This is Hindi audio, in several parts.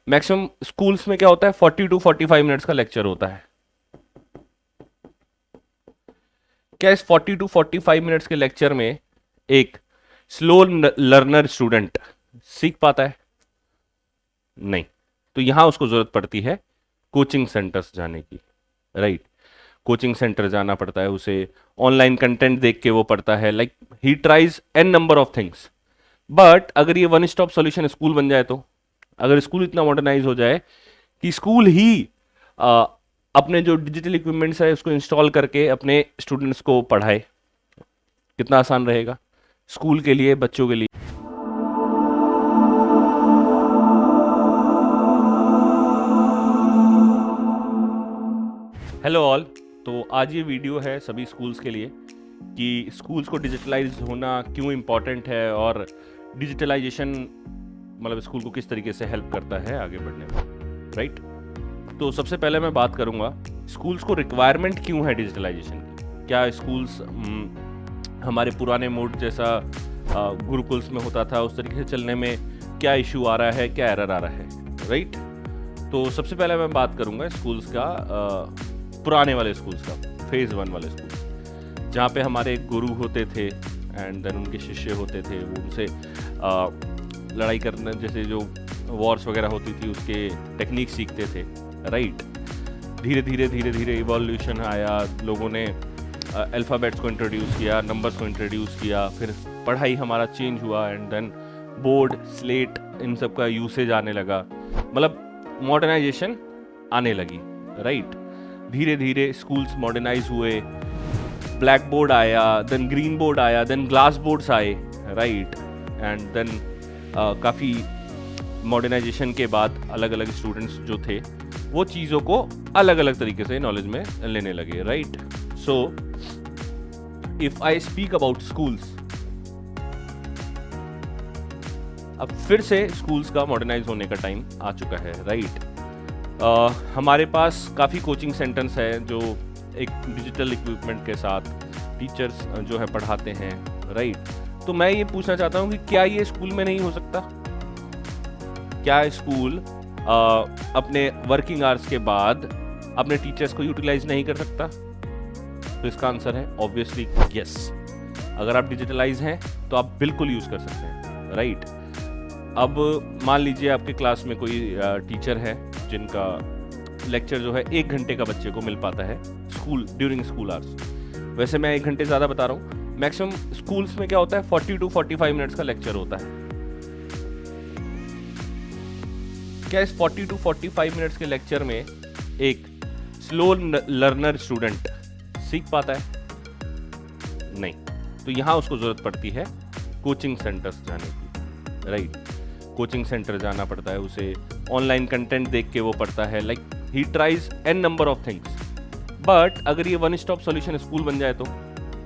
मैक्सिमम स्कूल्स में क्या होता है, 40 to 45 मिनट्स का लेक्चर होता है। क्या इस 40 to 45 मिनट्स के लेक्चर में एक स्लो लर्नर स्टूडेंट सीख पाता है? नहीं। तो यहां उसको जरूरत पड़ती है कोचिंग सेंटर्स जाने की, राइट। कोचिंग सेंटर जाना पड़ता है उसे, ऑनलाइन कंटेंट देख के वो पढ़ता है, like he tries an number of things. But अगर ये वन स्टॉप सॉल्यूशन स्कूल बन जाए, तो अगर स्कूल इतना मॉडर्नाइज हो जाए कि स्कूल ही आ, अपने जो डिजिटल इक्विपमेंट्स है उसको इंस्टॉल करके अपने स्टूडेंट्स को पढ़ाए, कितना आसान रहेगा स्कूल के लिए, बच्चों के लिए। Hello all. तो आज ये वीडियो है सभी स्कूल्स के लिए कि स्कूल्स को डिजिटलाइज होना क्यों इम्पॉर्टेंट है और डिजिटलाइजेशन मतलब स्कूल को किस तरीके से हेल्प करता है आगे बढ़ने में, राइट। तो सबसे पहले मैं बात करूंगा स्कूल्स को रिक्वायरमेंट क्यों है डिजिटलाइजेशन की। क्या स्कूल्स हमारे पुराने मोड जैसा गुरुकुल्स में होता था उस तरीके से चलने में क्या इशू आ रहा है, क्या एरर आ रहा है, राइट। तो सबसे पहले मैं बात करूंगा स्कूल्स का, पुराने वाले स्कूल्स का, फेज़ 1 वाले स्कूल, जहाँ पे हमारे गुरु होते थे एंड देन उनके शिष्य होते थे, वो उनसे लड़ाई करने जैसे जो वॉर्स वगैरह होती थी उसके टेक्निक सीखते थे, राइट। धीरे धीरे इवोल्यूशन आया, लोगों ने अल्फ़ाबेट्स को इंट्रोड्यूस किया, नंबर्स को इंट्रोड्यूस किया, फिर पढ़ाई हमारा चेंज हुआ एंड देन बोर्ड, स्लेट, इन सब का यूसेज आने लगा, मतलब मॉडर्नाइजेशन आने लगी, राइट। धीरे धीरे स्कूल्स मॉडर्नाइज हुए, ब्लैक बोर्ड आया, देन ग्रीन बोर्ड आया, देन ग्लास बोर्ड्स आए, राइट। एंड देन काफ़ी मॉडर्नाइजेशन के बाद अलग अलग स्टूडेंट्स जो थे वो चीज़ों को अलग अलग तरीके से नॉलेज में लेने लगे, right. So if I speak about schools, अब फिर से स्कूल्स का मॉडर्नाइज होने का टाइम आ चुका है, राइट। हमारे पास काफ़ी कोचिंग सेंटर्स हैं जो एक डिजिटल इक्विपमेंट के साथ टीचर्स जो है पढ़ाते हैं, राइट। तो मैं ये पूछना चाहता हूँ कि क्या ये स्कूल में नहीं हो सकता? क्या स्कूल अपने वर्किंग आवर्स के बाद अपने टीचर्स को यूटिलाइज नहीं कर सकता? तो इसका आंसर है ऑब्वियसली यस। अगर आप डिजिटलाइज हैं तो आप बिल्कुल यूज़ कर सकते हैं, राइट। अब मान लीजिए आपके क्लास में कोई टीचर है जिनका लेक्चर जो है 1 घंटे का बच्चे को मिल पाता है स्कूल ड्यूरिंग स्कूल आवर्स। वैसे मैं 1 घंटे ज़्यादा बता रहा हूँ, मैक्सिमम स्कूल्स में क्या होता है 40 to 45 मिनट्स का लेक्चर होता है। क्या इस 40 to 45 मिनट्स के लेक्चर में एक स्लो लर्नर स्टूडेंट सीख पाता है? नहीं। तो यहाँ उसको ज़रूरत पड़ती है कोचिंग सेंटर्स जाने की, राइट। कोचिंग सेंटर जाना पड़ता है उसे, ऑनलाइन कंटेंट देख के वो पढ़ता है, like he tries an number of things. But अगर ये वन स्टॉप सॉल्यूशन स्कूल बन जाए, तो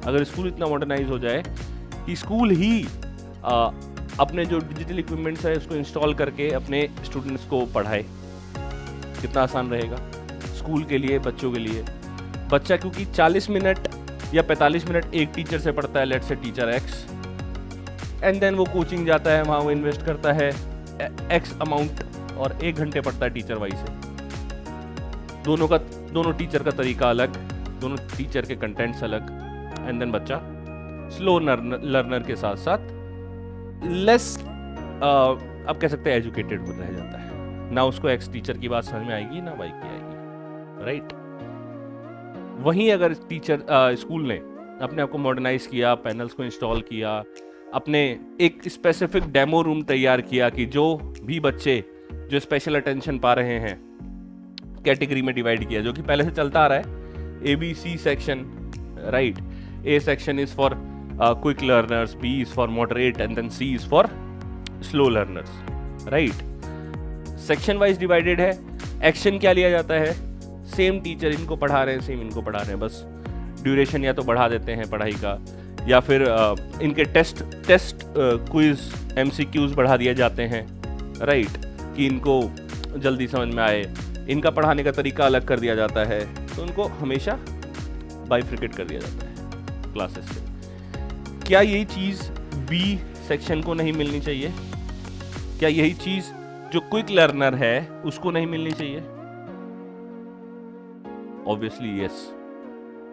अगर स्कूल इतना मॉडर्नाइज हो जाए कि स्कूल ही अपने जो डिजिटल इक्विपमेंट्स है उसको इंस्टॉल करके अपने स्टूडेंट्स को पढ़ाए, कितना आसान रहेगा स्कूल के लिए, बच्चों के लिए। बच्चा क्योंकि 40 मिनट या 45 मिनट एक टीचर से पढ़ता है, लेट से टीचर एक्स, एंड देन वो कोचिंग जाता है, वहाँ वो इन्वेस्ट करता है एक्स अमाउंट और 1 घंटे पढ़ता है टीचर वाई से। दोनों टीचर का तरीका अलग, दोनों टीचर के कंटेंट्स अलग, एंड देन बच्चा स्लो लर्नर के साथ साथ लेस आप कह सकते हैं एजुकेटेड रह जाता है। ना उसको एक्स टीचर की बात समझ में आएगी, ना वाई की आएगी, राइट। वहीं अगर स्कूल ने अपने आप को मॉडर्नाइज किया, पैनल्स को इंस्टॉल किया, अपने एक स्पेसिफिक डेमो रूम तैयार किया कि जो भी बच्चे जो स्पेशल अटेंशन पा रहे हैं कैटेगरी में डिवाइड किया, जो कि पहले से चलता आ रहा है, ABC section, right. A section is for quick learners, B is for moderate and then C is for slow learners, right. Section wise divided है। एक्शन क्या लिया जाता है? सेम टीचर इनको पढ़ा रहे हैं, सेम इनको पढ़ा रहे हैं, बस ड्यूरेशन या तो बढ़ा देते हैं पढ़ाई का, या फिर इनके टेस्ट क्विज MCQs बढ़ा दिए जाते हैं, राइट, कि इनको जल्दी समझ में आए। इनका पढ़ाने का तरीका अलग कर दिया जाता है, तो उनको हमेशा बाइफ्रिकेट कर दिया जाता है क्लासेस से। क्या यही चीज़ B सेक्शन को नहीं मिलनी चाहिए? क्या यही चीज़ जो क्विक लर्नर है उसको नहीं मिलनी चाहिए? Obviously yes.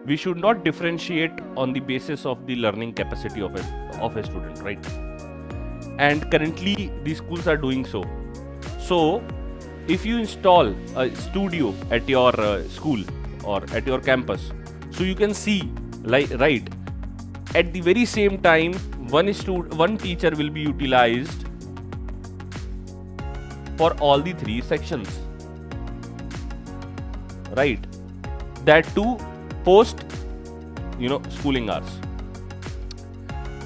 We should not differentiate on the basis of the learning capacity of a student, right? And currently the schools are doing so. So if you install a studio at your school or at your campus, so you can see, like, right, at the very same time one teacher will be utilized for all the 3 sections, right? That too post schooling hours.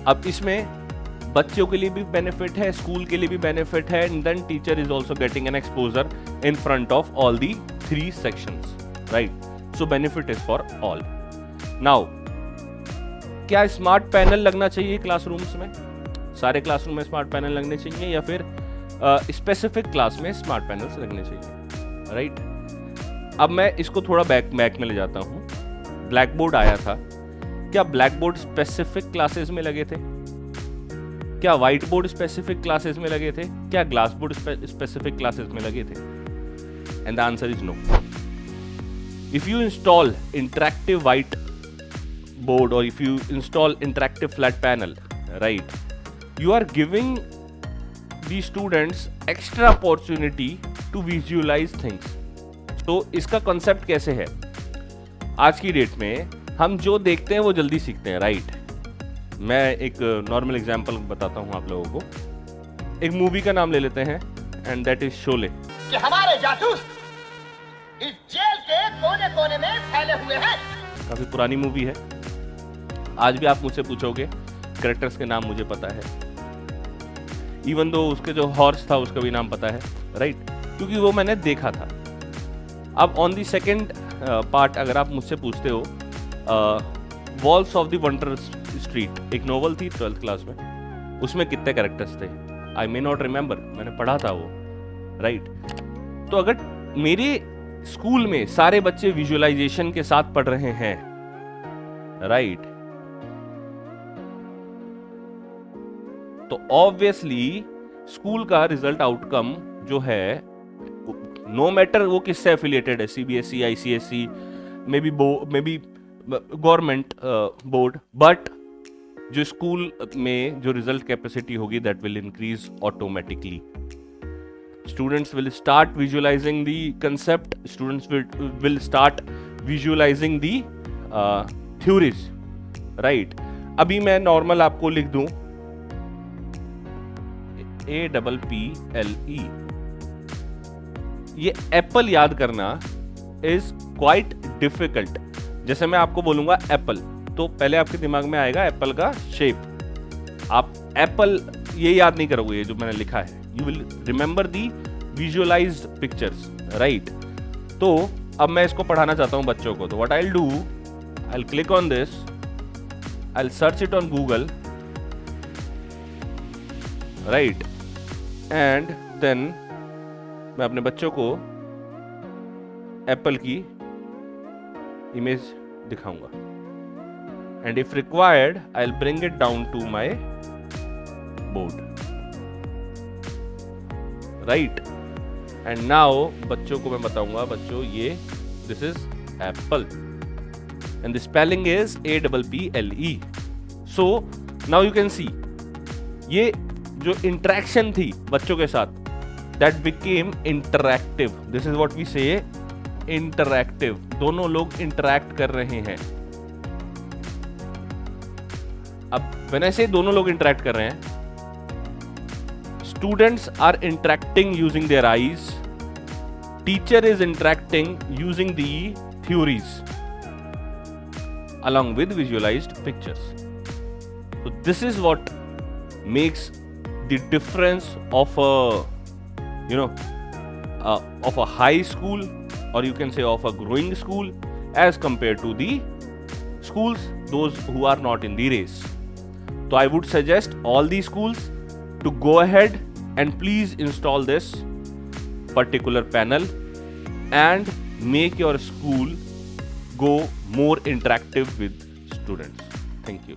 अब इसमें बच्चों के लिए भी बेनिफिट है, स्कूल के लिए भी बेनिफिट है, and then teacher is also getting an exposure in front of all the 3 sections, right? So benefit is for all. Now, क्या स्मार्ट पैनल लगना चाहिए क्लासरूम्स में? सारे क्लासरूम में स्मार्ट पैनल लगने चाहिए या फिर स्पेसिफिक क्लास में स्मार्ट पैनल्स लगने चाहिए, राइट? अब मैं इसको थोड़ा बैक में ले जाता हूँ. ब्लैक बोर्ड आया था. क्या ब्लैक बोर्ड स्पेसिफिक क्लासेस में लगे थे? क्या व्हाइट बोर्ड स्पेसिफिक क्लासेस में लगे थे? क्या ग्लास बोर्ड स्पेसिफिक क्लासेस में लगे थे? And the answer is no. If you install interactive white board or if you install interactive flat panel, right, you are giving the students extra opportunity to visualize things. तो इसका concept कैसे है? आज की डेट में हम जो देखते हैं वो जल्दी सीखते हैं, राइट? मैं एक नॉर्मल एग्जांपल बताता हूँ आप लोगों को. एक मूवी का नाम ले लेते हैं एंड दैट इज शोले. कि हमारे जासूस इस जेल के कोने कोने में फैले हुए हैं. काफी पुरानी मूवी है. आज भी आप मुझसे पूछोगे, कैरेक्टर्स के नाम मुझे पता है, इवन दो उसके जो हॉर्स था उसका भी नाम पता है, राइट? क्योंकि वो मैंने देखा था. अब ऑन दी सेकेंड पार्ट अगर आप मुझसे पूछते हो, walls of the wonder street एक नोवेल थी 12th क्लास में, उसमें कितने कैरेक्टर्स थे? आई मे नॉट रिमेंबर, मैंने पढ़ा था वो, राइट? तो अगर मेरे स्कूल में सारे बच्चे विजुअलाइजेशन के साथ पढ़ रहे हैं, राइट, तो ऑब्वियसली स्कूल का रिजल्ट आउटकम जो है, नो मैटर वो किससे एफिलिएटेड है, CBSE, ICSE, may be government board, but जो स्कूल में जो रिजल्ट कैपेसिटी होगी that will increase automatically. Students will start visualising the concept, students will start visualising the theories, right? अभी मैं नॉर्मल आपको लिख दूं APPLE, ये एप्पल याद करना इज क्वाइट डिफिकल्ट. जैसे मैं आपको बोलूंगा एप्पल, तो पहले आपके दिमाग में आएगा एप्पल का शेप. आप एप्पल ये याद नहीं करोगे, ये जो मैंने लिखा है. You will remember the visualised pictures, right? तो अब मैं इसको पढ़ाना चाहता हूं बच्चों को. तो what I will do, I will click on this, I will search it on Google, right? And then मैं अपने बच्चों को एप्पल की इमेज दिखाऊंगा. And if required I will bring it down to my board, right? And now बच्चों को मैं बताऊंगा, बच्चों ये this is apple and the spelling is APPLE. So now you can see, ये जो इंटरेक्शन थी बच्चों के साथ, that became interactive. This is what we say, interactive. दोनों लोग इंटरैक्ट कर रहे हैं. अब व्हेन आई से दोनों लोग इंटरैक्ट कर रहे हैं, students are interacting using their eyes, teacher is interacting using the theories along with visualized pictures. So this is what makes the difference of a high school, or you can say of a growing school, as compared to the schools those who are not in the race. So I would suggest all the schools to go ahead and please install this particular panel and make your school go more interactive with students. Thank you.